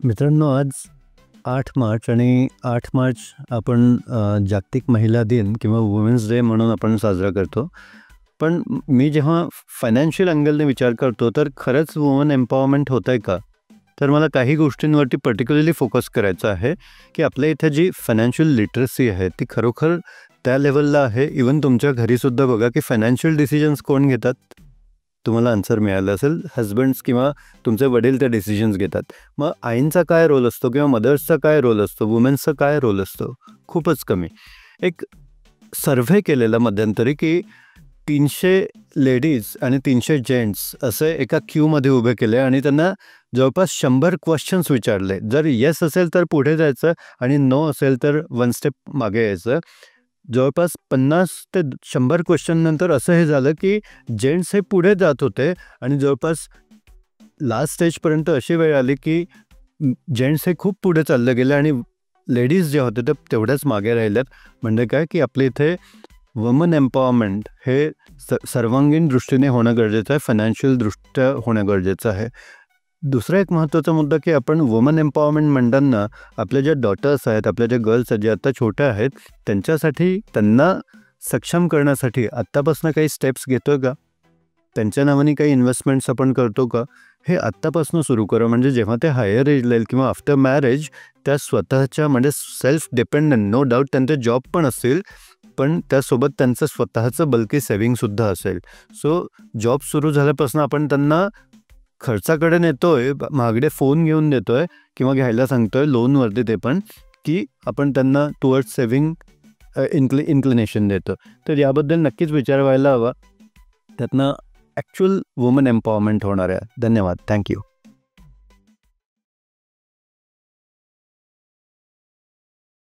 मित्रांनो, आज 8 मार्च आणि 8 मार्च आपण जागतिक महिला दिन किंवा वुमेन्स डे म्हणून आपण साजरा करतो. पण मी जेव्हा फायनान्शियल अँगलने विचार करतो तर खरंच वुमन एम्पॉवरमेंट होत आहे का? तर मला काही गोष्टींवरती पर्टिक्युलरली फोकस करायचं आहे की आपल्या इथे जी फायनान्शियल लिटरसी आहे ती खरोखर त्या लेवलला आहे. इवन तुमच्या घरीसुद्धा बघा की फायनान्शियल डिसिजन्स कोण घेतात? तुम्हाला आन्सर मिळालं असेल, हजबंड्स किंवा तुमचे वडील ते डिसिजन्स घेतात. मग आईंचा काय रोल असतो किंवा मदर्सचा काय रोल असतो, वुमेन्सचा काय रोल असतो? खूपच कमी. एक सर्व्हे केलेला मध्यंतरी की 300 लेडीज आणि 300 जेंट्स असे एका क्यूमध्ये उभे केले आणि त्यांना जवळपास 100 क्वेश्चन्स विचारले. जर येस असेल तर पुढे जायचं आणि नो असेल तर 1 स्टेप मागे यायचं. जवळपास 50 ते 100 क्वेश्चननंतर असं हे झालं की जेंट्स हे पुढे जात होते आणि जवळपास लास्ट स्टेजपर्यंत अशी वेळ आली की जेंट्स हे खूप पुढे चालले गेले आणि लेडीज जे होते ते तेवढ्याच मागे राहिल्यात. म्हणजे काय की आपल्या इथे वुमन एम्पॉवरमेंट हे सर्वांगीण दृष्टीने होणं गरजेचं आहे, फायनान्शियल दृष्ट्या होणं गरजेचं आहे. दुसरा एक महत्त्वाचा मुद्दा की आपण वुमन एम्पॉवरमेंट म्हणताना आपल्या ज्या डॉटर्स आहेत, आपल्या ज्या गर्ल्स आहेत, जे आत्ता छोट्या आहेत, त्यांच्यासाठी त्यांना सक्षम करण्यासाठी आत्तापासून काही स्टेप्स घेतो का? त्यांच्या नावाने काही इन्व्हेस्टमेंट्स आपण करतो का? हे आत्तापासून सुरू करा. म्हणजे जेव्हा ते हायर एजला येईल किंवा आफ्टर मॅरेज त्या स्वतःच्या म्हणजे सेल्फ डिपेंडंट, नो डाऊट त्यांचे जॉब पण असतील, पण त्यासोबत त्यांचं स्वतःचं बल्की सेव्हिंगसुद्धा असेल. सो जॉब सुरू झाल्यापासून आपण त्यांना खर्चाकडे नेतोय, महागडे फोन घेऊन देतोय किंवा घ्यायला सांगतोय लोनवरती, ते पण की आपण त्यांना टुवर्ड्स सेव्हिंग इन्क्लिनेशन देतो. तर याबद्दल नक्कीच विचार व्हायला हवा. त्यातनं ॲक्च्युअल वुमन एम्पॉवरमेंट होणार आहे. धन्यवाद. थँक्यू.